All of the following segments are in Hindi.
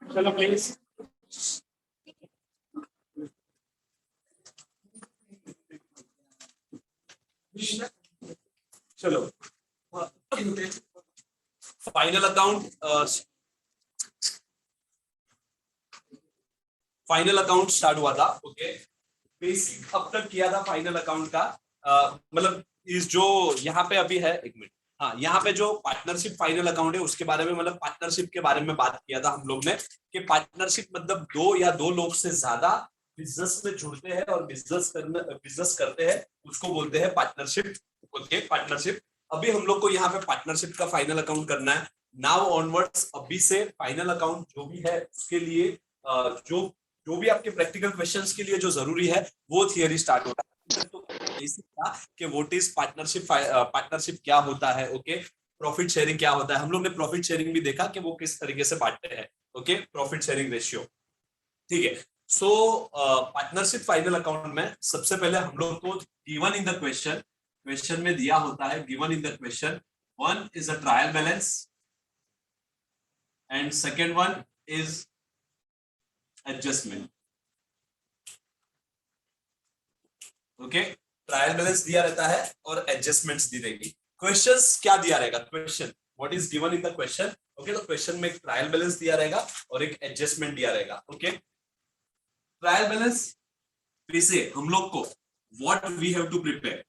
चलो प्लीज। चलो final account, final account start हुआ था। ओके, बेसिक अब तक किया था फाइनल अकाउंट का। मतलब इस जो यहाँ पे अभी है, एक मिनट, हाँ यहाँ पे जो पार्टनरशिप फाइनल अकाउंट है उसके बारे में, मतलब पार्टनरशिप के बारे में बात किया था हम लोग ने कि पार्टनरशिप मतलब दो या दो लोग से ज्यादा बिजनेस में जुड़ते हैं और बिजनेस करते हैं, उसको बोलते हैं पार्टनरशिप। Okay, partnership. अभी हम लोग को यहाँ पे पार्टनरशिप का फाइनल अकाउंट करना है। नाउ ऑनवर्ड्स, अभी से फाइनल अकाउंट जो भी है उसके लिए जो जो भी आपके प्रैक्टिकल क्वेश्चंस के लिए जो जरूरी है वो थियरी स्टार्ट हो रहा है। तो बेसिक था कि व्हाट इज पार्टनरशिप, पार्टनरशिप क्या होता है। ओके, प्रॉफिट शेयरिंग क्या होता है, हम लोग ने प्रॉफिट शेयरिंग भी देखा कि वो किस तरीके से बांटते हैं। Okay, profit sharing ratio. ठीक है। सो पार्टनरशिप फाइनल अकाउंट में सबसे पहले हम लोग को गिवन इन द क्वेश्चन में दिया होता है, given in the question, one is a trial balance and second one is adjustment. Okay, trial balance दिया रहता है और एडजस्टमेंट्स दी रहेगी। क्वेश्चंस क्या दिया रहेगा, question what is given in the question. Okay, तो क्वेश्चन में एक ट्रायल बैलेंस दिया रहेगा और एक एडजस्टमेंट दिया रहेगा। ओके, ट्रायल बैलेंस से हम लोग को what we have to prepare.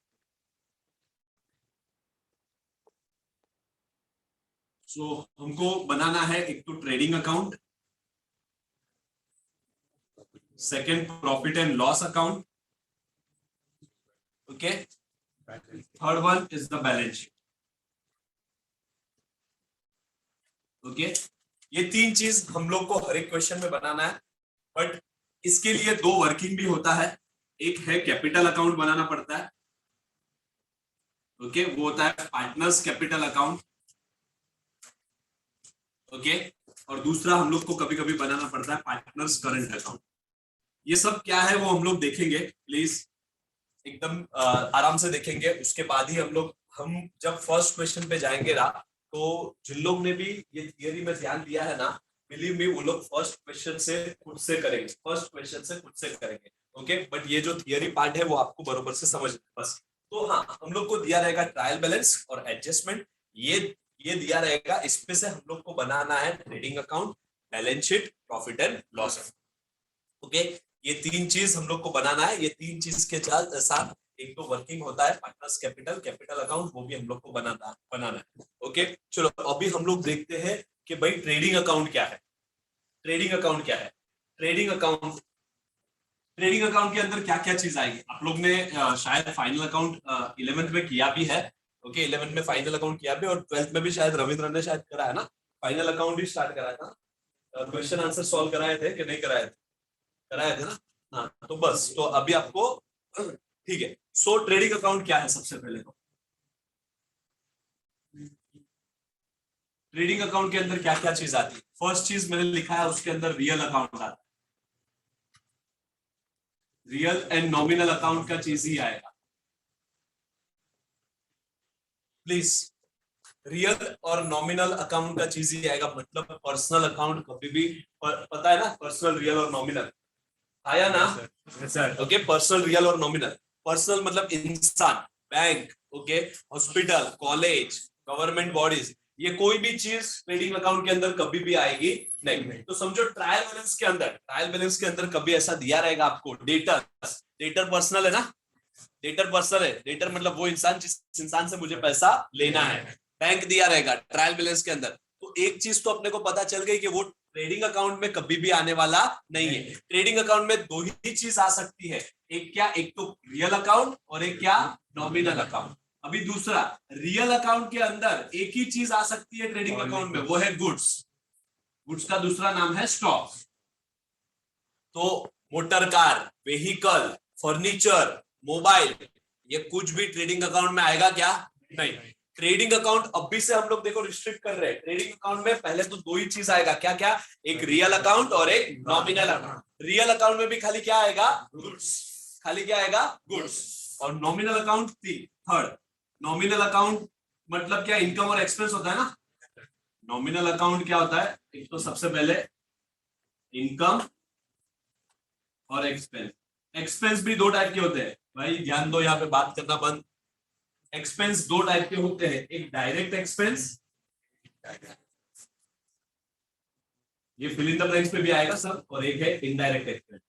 So हमको बनाना है एक तो trading account, second profit and loss account, okay, third one is the balance sheet. Okay, ये तीन चीज हम लोग को हर एक क्वेश्चन में बनाना है, बट इसके लिए दो वर्किंग भी होता है। एक है कैपिटल अकाउंट बनाना पड़ता है। ओके, वो होता है पार्टनर्स कैपिटल अकाउंट। ओके, और दूसरा हम लोग को कभी कभी बनाना पड़ता है पार्टनर्स करंट अकाउंट। ये सब क्या है वो हम लोग देखेंगे, प्लीज एकदम आराम से देखेंगे। उसके बाद ही हम जब फर्स्ट क्वेश्चन पे जाएंगे ना, तो जिन लोग ने भी ये थियरी में ध्यान दिया है ना, बिलीव मी, वो लोग फर्स्ट क्वेश्चन से खुद से करेंगे, फर्स्ट क्वेश्चन से खुद से करेंगे। ओके, बट ये जो थियरी पार्ट है वो आपको बरोबर से समझ बस। तो हाँ, हम लोग को दिया रहेगा ट्रायल बैलेंस और एडजस्टमेंट, ये दिया रहेगा। इसमें से हम लोग को बनाना है trading account, balance sheet, profit and loss account. Okay, ये तीन चीज हम लोग को बनाना है। ये तीन चीज के साथ एक तो वर्किंग होता है पार्टनर्स कैपिटल अकाउंट, वो भी हम लोग को बनाना है। ओके, चलो अभी हम लोग देखते हैं कि भाई ट्रेडिंग अकाउंट क्या है। ट्रेडिंग अकाउंट क्या है, ट्रेडिंग अकाउंट के अंदर क्या क्या चीज आएगी। आप लोग ने शायद फाइनल अकाउंट 11th में किया भी है। ओके, 11th में फाइनल अकाउंट किया भी, और 12th में भी शायद रविंद्र ने शायद कराया ना, फाइनल अकाउंट भी स्टार्ट कराया था। क्वेश्चन आंसर सॉल्व कराए थे कि नहीं कराए थे, कराया था ना। हाँ, तो बस, तो अभी आपको ठीक है। सो ट्रेडिंग अकाउंट क्या है, सबसे पहले तो ट्रेडिंग अकाउंट के अंदर क्या क्या चीज आती है। फर्स्ट चीज मैंने लिखा है, उसके अंदर रियल अकाउंट आता है। रियल एंड नॉमिनल अकाउंट का चीज ही आएगा, प्लीज। रियल और नॉमिनल अकाउंट का चीज ही आएगा, मतलब पर्सनल अकाउंट कभी भी पता है ना, पर्सनल, रियल और नॉमिनल आया ना। ओके, पर्सनल, रियल और नॉमिनल। पर्सनल मतलब इंसान, bank, okay, hospital, college, government bodies, ये कोई भी चीज ट्रेडिंग अकाउंट के अंदर कभी भी आएगी नहीं। तो समझो ट्रायल बैलेंस के अंदर कभी ऐसा दिया रहेगा आपको, डेटर पर्सनल है ना, डेटर पर्सनल है। डेटर मतलब वो इंसान जिस इंसान से मुझे पैसा लेना है। बैंक दिया रहेगा ट्रायल बैलेंस के अंदर। तो एक चीज तो अपने को पता चल गई कि वो ट्रेडिंग अकाउंट में कभी भी आने वाला नहीं है। ट्रेडिंग अकाउंट में दो ही चीज आ सकती है, एक क्या, एक तो रियल अकाउंट और एक क्या, नॉमिनल अकाउंट। अभी दूसरा, रियल अकाउंट के अंदर एक ही चीज आ सकती है ट्रेडिंग अकाउंट में, वो है गुड्स। गुड्स का दूसरा नाम है स्टॉक। तो motor car, vehicle, furniture, mobile, ये कुछ भी ट्रेडिंग अकाउंट में आएगा क्या, नहीं। ट्रेडिंग अकाउंट अभी से हम लोग देखो रिस्ट्रिक्ट कर रहे हैं। ट्रेडिंग अकाउंट में पहले तो दो ही चीज आएगा, क्या क्या, एक रियल अकाउंट और एक नॉमिनल अकाउंट। रियल अकाउंट में भी खाली क्या आएगा, गुड्स, खाली क्या आएगा, गुड्स। और nominal account third. Nominal account मतलब क्या, इनकम और एक्सपेंस होता है ना। नॉमिनल अकाउंट क्या होता है, एक तो सबसे पहले इनकम और एक्सपेंस। एक्सपेंस भी दो टाइप के होते हैं भाई, ध्यान दो, यहाँ पे बात करना बंद। एक्सपेंस दो टाइप के होते हैं, एक डायरेक्ट एक्सपेंस, ये फिल इन द ब्लैंक्स पे भी आएगा सब, और एक है इनडायरेक्ट एक्सपेंस।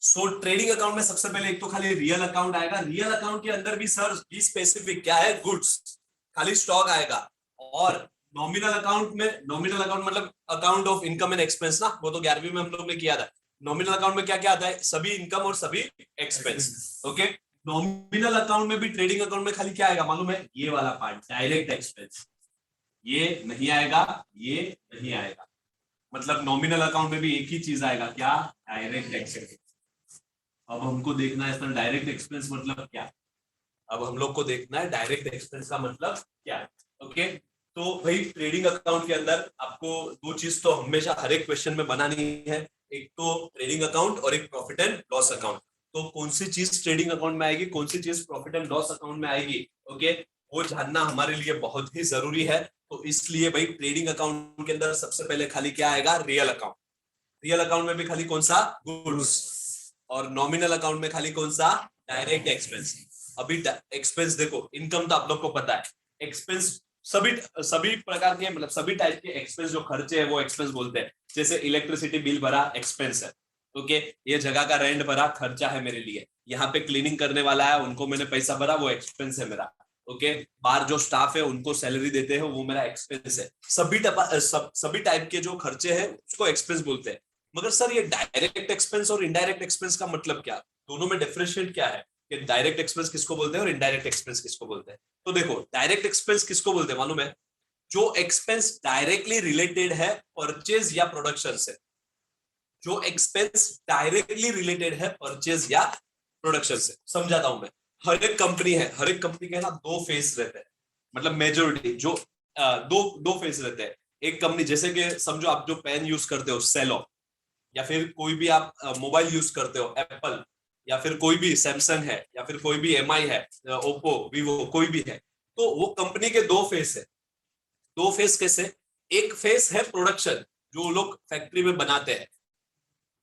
सो ट्रेडिंग अकाउंट में सबसे पहले एक तो खाली रियल अकाउंट आएगा। रियल अकाउंट के अंदर भी सर बी स्पेसिफिक, क्या है, गुड्स, खाली स्टॉक आएगा। और नॉमिनल अकाउंट में, नॉमिनल अकाउंट मतलब account of income and expense ना, वो तो 11वीं में हम लोग ने किया था। नॉमिनल अकाउंट में क्या क्या आता है, सभी इनकम और सभी एक्सपेंस। ओके, नॉमिनल अकाउंट में भी ट्रेडिंग अकाउंट में खाली क्या आएगा मालूम है, ये वाला पार्ट, डायरेक्ट एक्सपेंस। ये नहीं आएगा, ये नहीं आएगा। मतलब नॉमिनल अकाउंट में भी एक ही चीज आएगा, क्या, डायरेक्ट एक्सपेंस। अब हमको देखना है इसमें डायरेक्ट एक्सपेंस मतलब क्या। अब हम लोग को देखना है डायरेक्ट एक्सपेंस का मतलब क्या है। ओके, तो भाई ट्रेडिंग अकाउंट के अंदर आपको दो चीज तो हमेशा हर एक क्वेश्चन में बनानी है, एक तो ट्रेडिंग अकाउंट और एक प्रॉफिट एंड लॉस अकाउंट। तो कौन सी चीज ट्रेडिंग अकाउंट में आएगी, कौन सी चीज प्रॉफिट एंड लॉस अकाउंट में आएगी, ओके, वो जानना हमारे लिए बहुत ही जरूरी है। तो इसलिए भाई ट्रेडिंग अकाउंट के अंदर सबसे पहले खाली क्या आएगा, रियल अकाउंट। रियल अकाउंट में भी खाली कौन सा, गुड्स। और नॉमिनल अकाउंट में खाली कौन सा, डायरेक्ट एक्सपेंस। अभी एक्सपेंस देखो, इनकम तो आप लोग को पता है, एक्सपेंस सभी सभी प्रकार के, मतलब सभी टाइप के एक्सपेंस जो खर्चे हैं वो एक्सपेंस बोलते हैं। जैसे इलेक्ट्रिसिटी बिल भरा, एक्सपेंस है। ओके, ये जगह का रेंट भरा, खर्चा है मेरे लिए। यहाँ पे क्लीनिंग करने वाला है, उनको मैंने पैसा भरा, वो एक्सपेंस है मेरा। ओके, बाहर जो स्टाफ है उनको सैलरी देते हैं, वो मेरा एक्सपेंस है। सभी टाइप के जो खर्चे हैं उसको एक्सपेंस बोलते हैं। मगर सर ये डायरेक्ट एक्सपेंस और इनडायरेक्ट एक्सपेंस का मतलब क्या, दोनों में डिफरेंशिएट क्या है, कि डायरेक्ट एक्सपेंस किसको बोलते हैं और इनडायरेक्ट एक्सपेंस किसको बोलते हैं। तो देखो, डायरेक्ट एक्सपेंस किसको बोलते हैं मालूम है, जो एक्सपेंस डायरेक्टली रिलेटेड है परचेज या प्रोडक्शन से। जो एक्सपेंस डायरेक्टली रिलेटेड है परचेज या प्रोडक्शन से, समझाता हूं मैं। हर एक कंपनी है, हर एक कंपनी के ना दो फेस रहते हैं, मतलब मेजोरिटी जो दो दो फेस रहते हैं। एक कंपनी, जैसे कि समझो आप जो पेन यूज करते हो सेलो, या फिर कोई भी आप मोबाइल यूज करते हो एप्पल, या फिर कोई भी सैमसंग है, या फिर कोई भी एमआई है, ओप्पो, वीवो, कोई भी है। तो वो कंपनी के दो फेस है। दो फेस कैसे, एक फेस है प्रोडक्शन, जो लोग फैक्ट्री में बनाते हैं।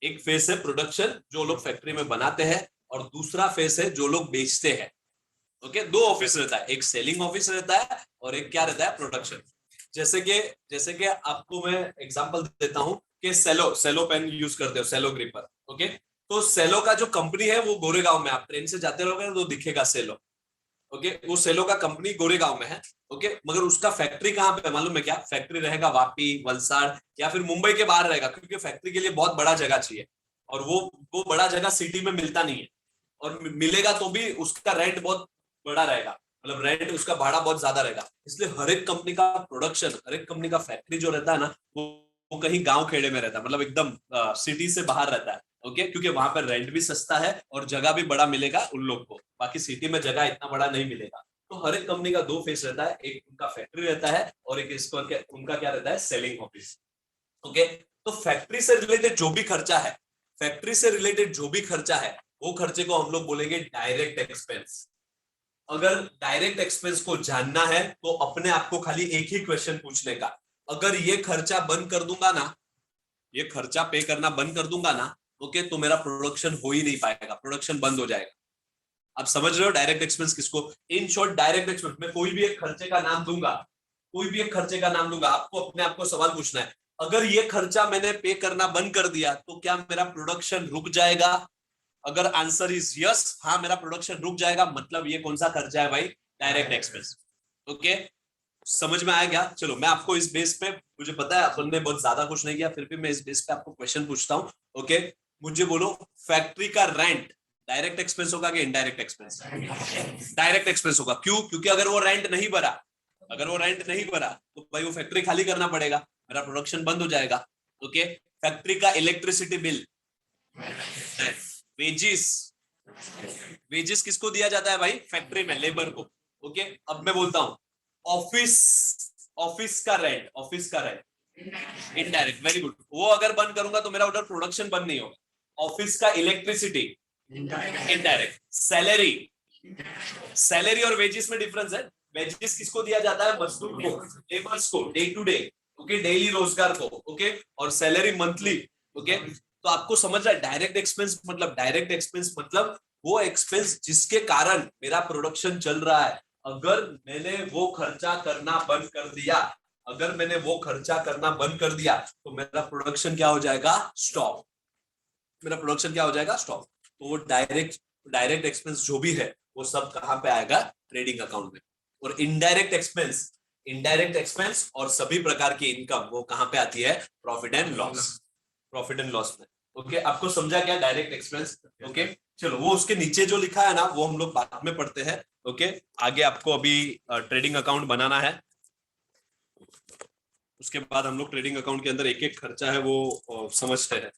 एक फेस है प्रोडक्शन, जो लोग फैक्ट्री में बनाते हैं, और दूसरा फेस है जो लोग बेचते हैं। ओके, दो ऑफिस रहता है, एक सेलिंग ऑफिस रहता है और एक क्या रहता है, प्रोडक्शन। जैसे कि आपको मैं एग्जांपल देता हूं कि सेलो सेलो पेन यूज करते हो, सेलो ग्रिपर। ओके, तो सेलो का जो कंपनी है वो गोरेगांव में, आप ट्रेन से जाते रहोगे तो दिखेगा सेलो। ओके, वो सेलो का कंपनी गोरेगांव में है। ओके, मगर उसका फैक्ट्री कहाँ पे मालूम है क्या, फैक्ट्री रहेगा वापी, वलसाड़, या फिर मुंबई के बाहर रहेगा, क्योंकि फैक्ट्री के लिए बहुत बड़ा जगह चाहिए, और वो बड़ा जगह सिटी में मिलता नहीं है। और मिलेगा तो भी उसका रेंट बहुत बड़ा रहेगा, मतलब रेंट उसका भाड़ा बहुत ज्यादा रहेगा। इसलिए हर एक कंपनी का प्रोडक्शन, हर एक कंपनी का फैक्ट्री जो रहता है ना, वो कहीं गांव खेड़े में रहता है, मतलब एकदम सिटी से बाहर रहता है। ओके, क्योंकि वहां पर रेंट भी सस्ता है और जगह भी बड़ा मिलेगा उन लोग को, बाकी सिटी में जगह इतना बड़ा नहीं मिलेगा। तो हर एक कंपनी का दो फेस रहता है, एक उनका फैक्ट्री रहता है और एक इसको उनका क्या रहता है, सेलिंग ऑफिस। ओके, तो फैक्ट्री से रिलेटेड जो भी खर्चा है, फैक्ट्री से रिलेटेड जो भी खर्चा है, वो खर्चे को हम लोग बोलेंगे डायरेक्ट एक्सपेंस। अगर डायरेक्ट एक्सपेंस को जानना है तो अपने आप को खाली एक ही क्वेश्चन पूछने का, अगर ये खर्चा बंद कर दूंगा ना, ये खर्चा पे करना बंद कर दूंगा ना, ओके, तो मेरा प्रोडक्शन हो ही नहीं पाएगा, प्रोडक्शन बंद हो जाएगा। आप समझ रहे हो डायरेक्ट एक्सपेंस किसको, इन शॉर्ट डायरेक्ट एक्सपेंस, मैं कोई भी एक खर्चे का नाम दूंगा, कोई भी एक खर्चे का नाम दूंगा, आपको अपने आप को सवाल पूछना है, अगर ये खर्चा मैंने पे करना बंद कर दिया तो क्या मेरा प्रोडक्शन रुक जाएगा। अगर आंसर इज यस, हाँ मेरा प्रोडक्शन रुक जाएगा, मतलब ये कौन सा खर्चा है भाई, डायरेक्ट एक्सपेंस। ओके, समझ में आया क्या। चलो मैं आपको इस बेस पे, मुझे पता है अपन ने बहुत ज्यादा कुछ नहीं किया, फिर भी मैं इस बेस पे आपको क्वेश्चन पूछता हूँ। ओके, मुझे बोलो, फैक्ट्री का रेंट डायरेक्ट एक्सपेंस होगा कि इनडायरेक्ट एक्सपेंस, डायरेक्ट एक्सपेंस होगा। क्यों, क्योंकि अगर वो रेंट नहीं भरा, अगर वो रेंट नहीं भरा तो भाई वो फैक्ट्री खाली करना पड़ेगा, मेरा प्रोडक्शन बंद हो जाएगा। ओके, फैक्ट्री का इलेक्ट्रिसिटी बिल, वेजिस, वेजिस किसको दिया जाता है भाई? फैक्ट्री में लेबर को। ओके, अब मैं बोलता हूं ऑफिस, ऑफिस का रेंट, ऑफिस का रेंट इनडायरेक्ट, वेरी गुड। वो अगर बंद करूंगा तो मेरा उधर प्रोडक्शन बंद नहीं होगा। ऑफिस का इलेक्ट्रिसिटी इनडायरेक्ट। सैलरी, सैलरी और वेजेस में डिफरेंस है। वेजेस किसको दिया जाता है? मजदूर को, लेबर्स को, day to day, okay, daily रोजगार को, ओके, और सैलरी मंथली, ओके। तो आपको समझ रहा है डायरेक्ट एक्सपेंस मतलब? डायरेक्ट एक्सपेंस मतलब वो एक्सपेंस जिसके कारण मेरा प्रोडक्शन चल रहा है। अगर मैंने वो खर्चा करना बंद कर दिया, अगर मैंने वो खर्चा करना बंद कर दिया तो मेरा प्रोडक्शन क्या हो जाएगा? स्टॉप। मेरा प्रोडक्शन क्या हो जाएगा? स्टॉप। तो वो डायरेक्ट, डायरेक्ट एक्सपेंस जो भी है वो सब कहां पे आएगा? ट्रेडिंग अकाउंट में। और इनडायरेक्ट एक्सपेंस, इनडायरेक्ट एक्सपेंस और सभी प्रकार की इनकम वो कहां पे आती है? Profit and loss, profit and loss में। ओके, आपको समझा क्या डायरेक्ट एक्सपेंस? ओके, चलो वो उसके नीचे जो लिखा है ना वो हम लोग बाद में पढ़ते हैं। ओके, आगे आपको अभी ट्रेडिंग अकाउंट बनाना है, उसके बाद हम लोग ट्रेडिंग अकाउंट के अंदर एक एक खर्चा है वो समझते हैं।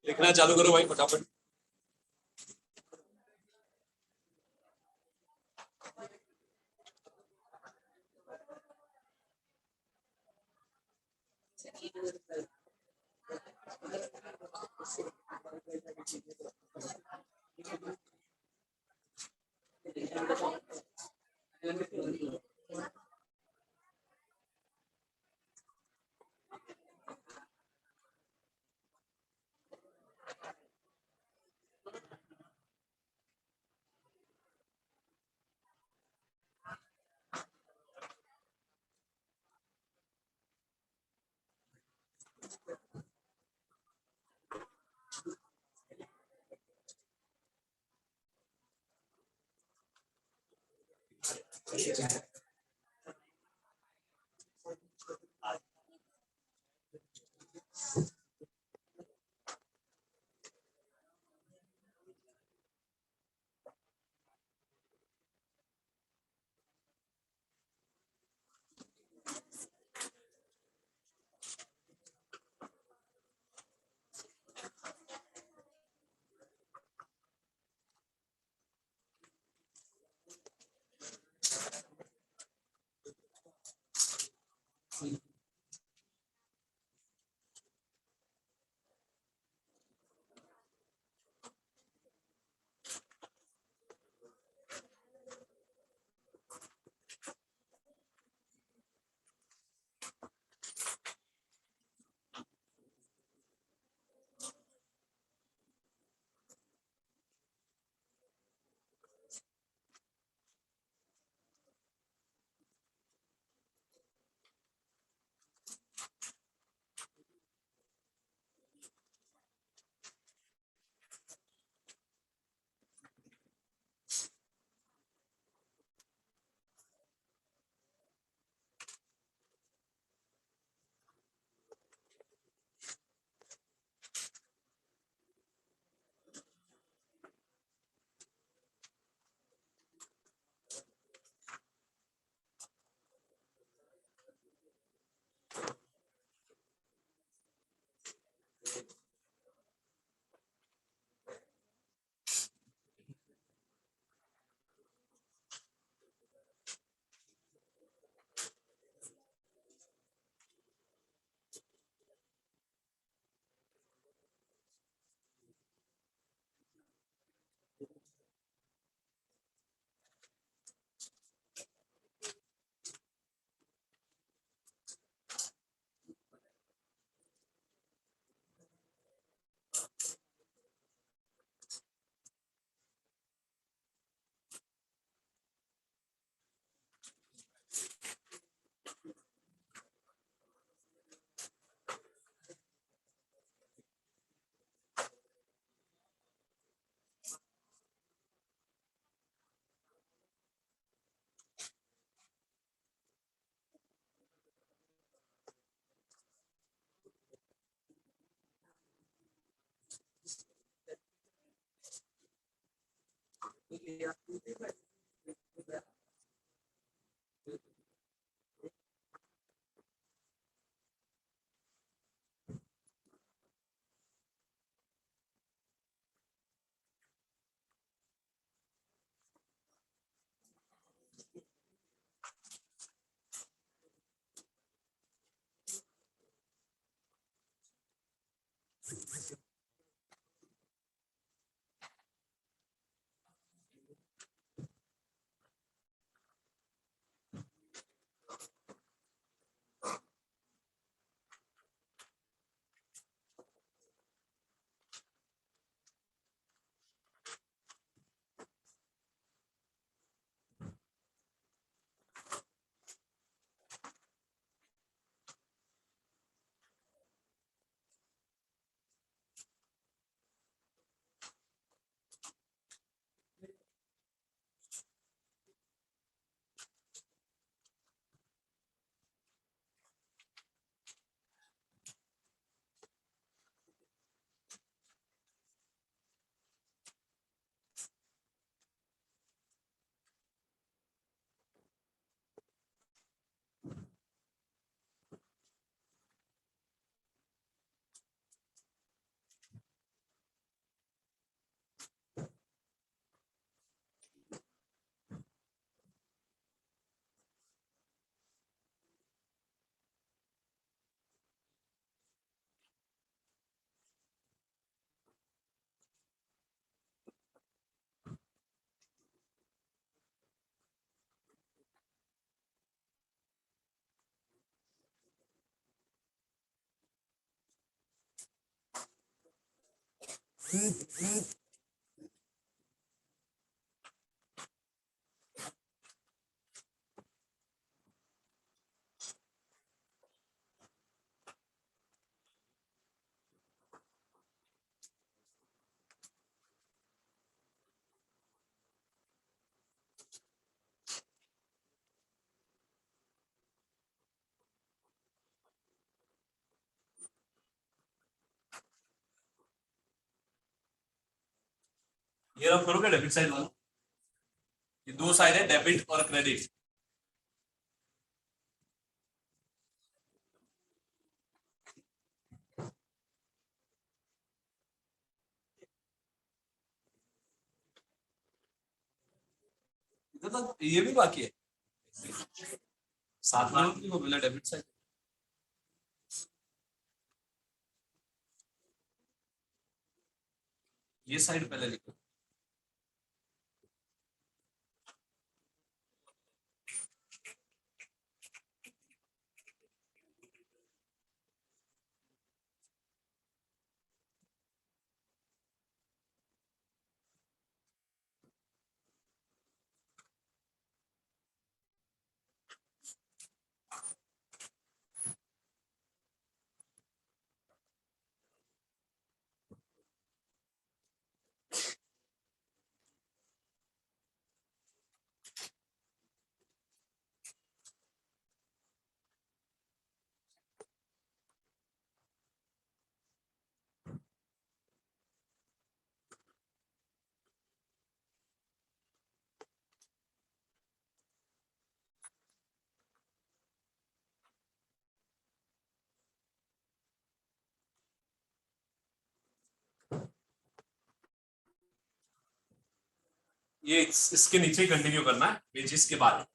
लिखना चालू करो भाई फटाफट। ये रफ करोगे डेबिट साइड वाला, ये दो साइड है डेबिट और क्रेडिट। इधर तो ये भी बाकी है, साथ में को मिला डेबिट साइड। ये साइड पहले लिखो। ये इसके नीचे कंटिन्यू करना है वेजेस के बाद।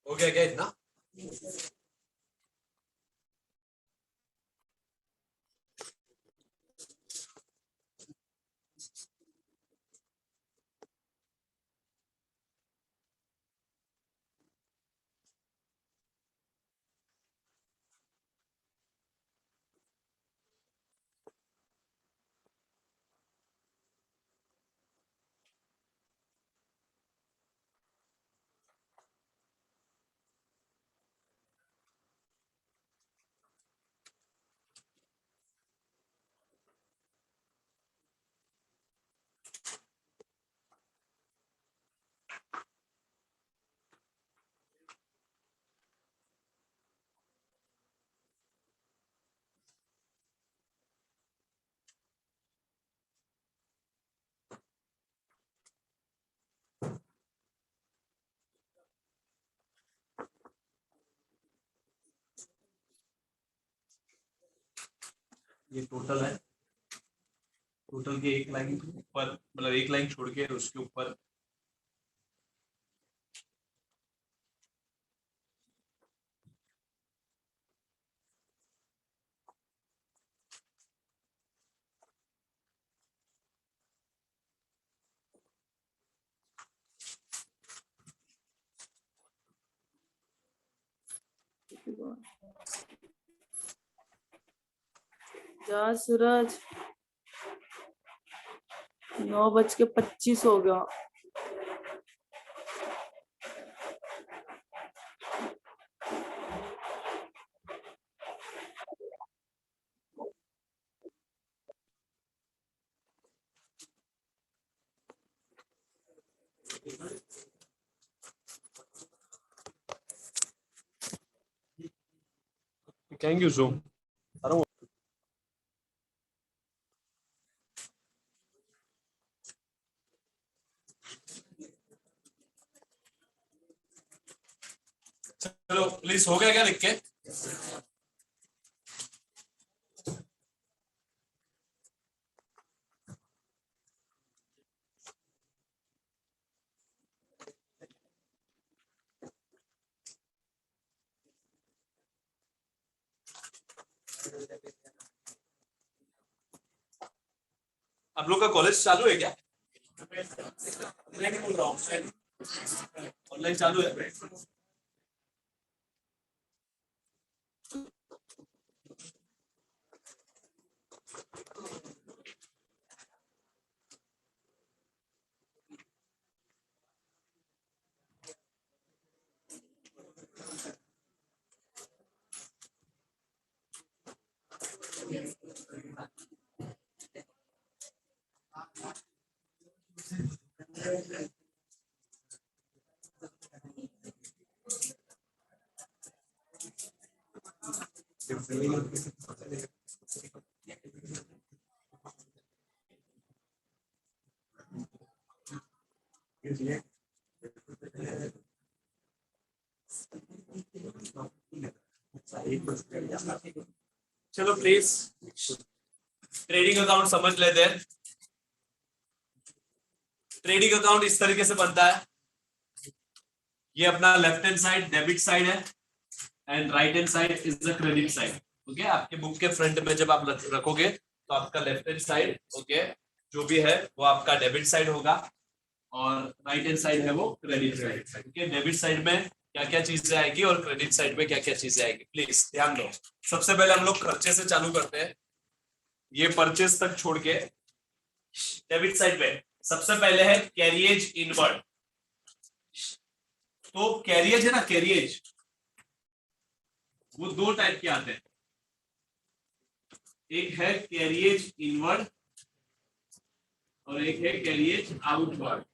हो गया क्या इतना? ये टोटल है, टोटल के एक लाइन ऊपर, मतलब एक लाइन छोड़ के उसके ऊपर जा सूरज, 9:25 हो गया। Thank you so. चलो प्लीज, हो गया क्या लिख के? आप लोग का कॉलेज चालू है क्या? बोल रहा हूँ, ऑनलाइन चालू है? चलो प्लीज, ट्रेडिंग अकाउंट समझ लेते हैं। ट्रेडिंग अकाउंट इस तरीके से बनता है, ये अपना left hand side debit side है and right hand side is the credit side. Okay, आपके बुक के फ्रंट में जब आप रखोगे तो आपका लेफ्ट हैंड साइड, ओके, जो भी है वो आपका डेबिट साइड होगा और राइट हैंड साइड है वो credit side. Okay, debit side में क्या क्या चीजें आएगी और क्रेडिट साइड में क्या क्या चीजें आएगी, प्लीज ध्यान दो। सबसे पहले हम लोग खर्चे से चालू करते हैं, ये परचेज तक छोड़ के। डेबिट साइड में सबसे पहले है कैरियज इनवर्ड। तो कैरियज है ना, कैरियज वो दो टाइप के आते हैं, एक है कैरियज इनवर्ड और एक है कैरियज आउटवर्ड।